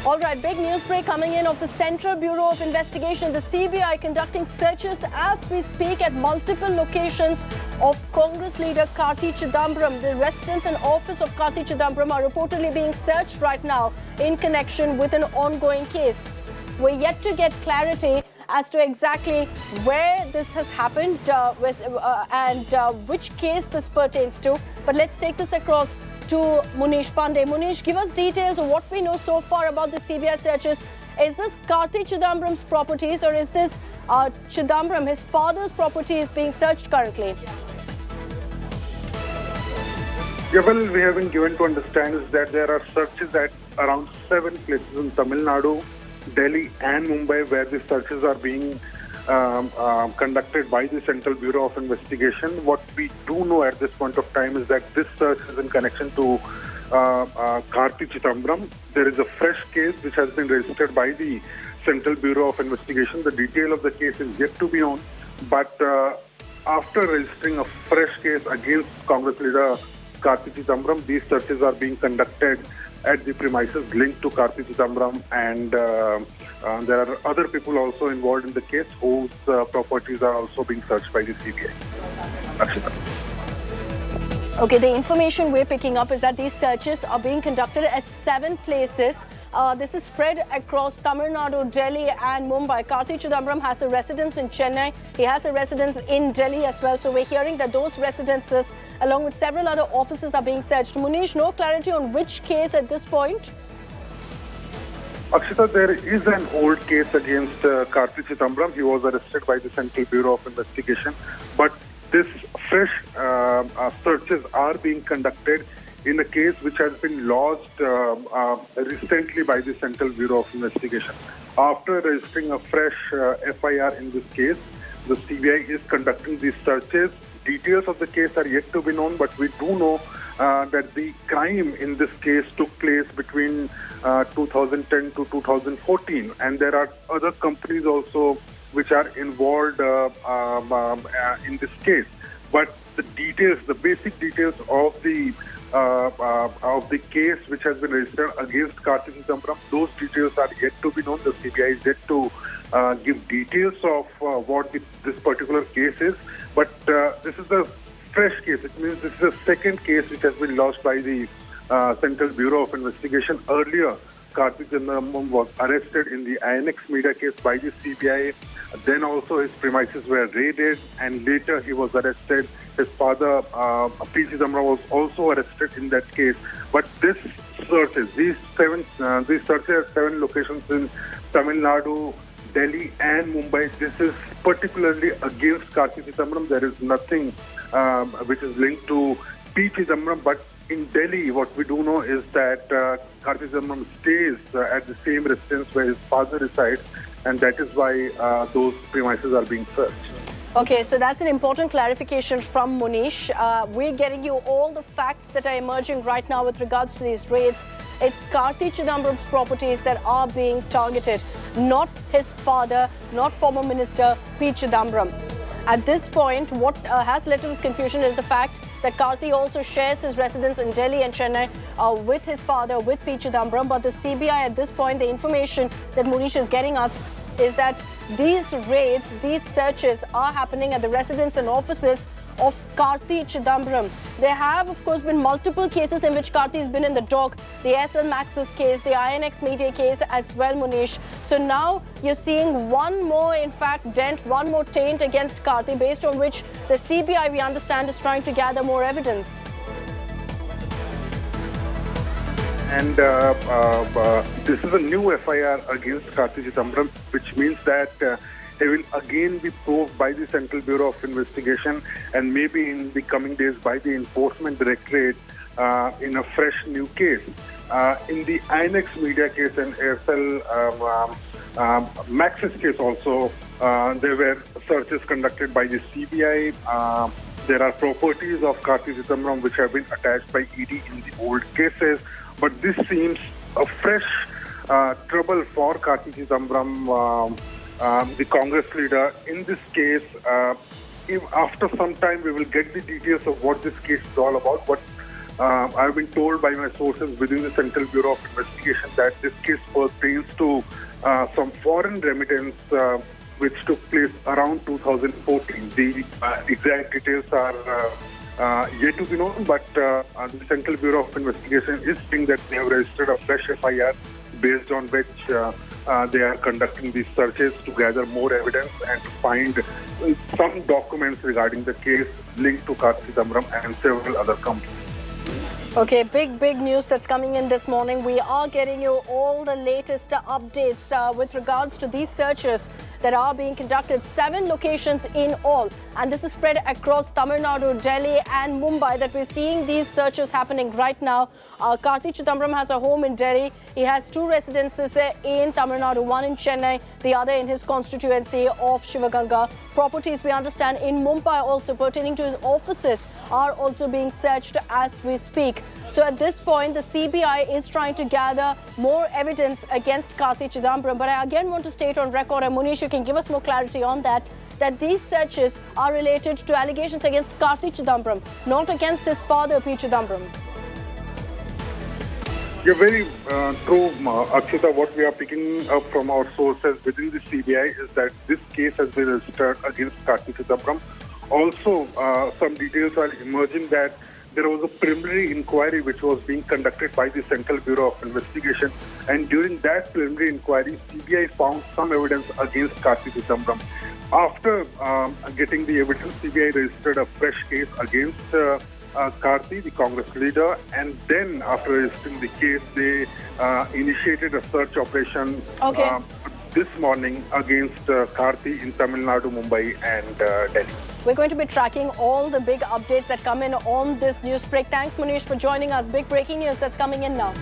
All right, big news break coming in of the Central Bureau of Investigation, the CBI, conducting searches as we speak at multiple locations of Congress leader Karti Chidambaram. The residence and office of Karti Chidambaram are reportedly being searched right now in connection with an ongoing case. We're yet to get clarity as to exactly where this has happened and which case this pertains to. But let's take this across to Munish Pandey. Munish, give us details of what we know so far about the CBI searches. Is this Karti Chidambaram's properties, or is this Chidambaram, his father's properties, being searched currently? Yeah, well, we have been given to understand is that there are searches at around 7 places in Tamil Nadu, Delhi and Mumbai where the searches are being conducted by the Central Bureau of Investigation. What we do know at this point of time is that this search is in connection to Karti Chidambaram. There is a fresh case which has been registered by the Central Bureau of Investigation. The detail of the case is yet to be known, but after registering a fresh case against Congress leader Karti Chidambaram, these searches are being conducted at the premises linked to Karti Chidambaram, and there are other people also involved in the case whose properties are also being searched by the CBI. Okay, the information we're picking up is that these searches are being conducted at 7 places. This is spread across Tamil Nadu, Delhi and Mumbai. Karti Chidambaram has a residence in Chennai. He has a residence in Delhi as well. So we're hearing that those residences, along with several other offices, are being searched. Munish, no clarity on which case at this point? Akshita, there is an old case against Karti Chidambaram. He was arrested by the Central Bureau of Investigation. But this fresh searches are being conducted in a case which has been lodged recently by the Central Bureau of Investigation. After registering a fresh FIR in this case, the CBI is conducting these searches. Details of the case are yet to be known, but we do know that the crime in this case took place between 2010 to 2014, and there are other companies also which are involved in this case. But the details, the basic details of the case which has been registered against Karti Chidambaram, those details are yet to be known. The CBI is yet to give details of what this particular case is. But this is the fresh case. It means this is the second case which has been lodged by the Central Bureau of Investigation. Earlier, Karti Chidambaram was arrested in the INX media case by the CBI. Then also his premises were raided, and later he was arrested. His father, P Chidambaram, was also arrested in that case. But these searches at 7 locations in Tamil Nadu, Delhi and Mumbai, this is particularly against Karti Chidambaram. There is nothing which is linked to P Chidambaram, but in Delhi, what we do know is that Karti Chidambaram stays at the same residence where his father resides, and that is why those premises are being searched. Okay, so that's an important clarification from Munish. We're getting you all the facts that are emerging right now with regards to these raids. It's Karti Chidambaram's properties that are being targeted, not his father, not former Minister P Chidambaram. At this point, what has led to this confusion is the fact that Karti also shares his residence in Delhi and Chennai with his father, with P Chidambaram. But the CBI at this point, the information that Munish is getting us is that these raids, these searches are happening at the residence and offices of Karti Chidambaram. There have, of course, been multiple cases in which Karti has been in the dock. The SL Maxis case, the INX media case as well, Munish. So now you're seeing one more, in fact, dent, one more taint against Karti, based on which the CBI, we understand, is trying to gather more evidence. And this is a new FIR against Karti Chidambaram, which means that he will again be probed by the Central Bureau of Investigation, and maybe in the coming days by the Enforcement Directorate in a fresh new case. In the INX media case and ASL Maxis case also, there were searches conducted by the CBI. There are properties of Karti Chidambaram which have been attached by ED in the old cases. But this seems a fresh trouble for Karti Chidambaram, the Congress leader. In this case, if after some time we will get the details of what this case is all about. But I've been told by my sources within the Central Bureau of Investigation that this case pertains to some foreign remittance which took place around 2014. The exact details are yet to be known, but the Central Bureau of Investigation is saying that they have registered a fresh FIR based on which they are conducting these searches to gather more evidence and to find some documents regarding the case linked to Karti Chidambaram and several other companies. Okay, big news that's coming in this morning. We are getting you all the latest updates with regards to these searches that are being conducted. 7 locations in all, and this is spread across Tamil Nadu, Delhi and Mumbai that we're seeing these searches happening right now. Karti Chidambaram has a home in Delhi. He has 2 residences in Tamil Nadu, one in Chennai, the other in his constituency of Shivaganga. Properties, we understand, in Mumbai also pertaining to his offices are also being searched as we speak. So at this point, the CBI is trying to gather more evidence against Karti Chidambaram. But I again want to state on record, and Munish, you can give us more clarity on that these searches are related to allegations against Karti Chidambaram, not against his father, P Chidambaram. You're very true, Akshita. What we are picking up from our sources within the CBI is that this case has been registered against Karti Chidambaram. Also, some details are emerging that there was a preliminary inquiry which was being conducted by the Central Bureau of Investigation, and during that preliminary inquiry, CBI found some evidence against Karti Chidambaram. After getting the evidence, CBI registered a fresh case against Karti, the Congress leader, and then after registering the case, they initiated a search operation this morning against Karti in Tamil Nadu, Mumbai and Delhi. We're going to be tracking all the big updates that come in on this news break. Thanks, Munish, for joining us. Big breaking news that's coming in now.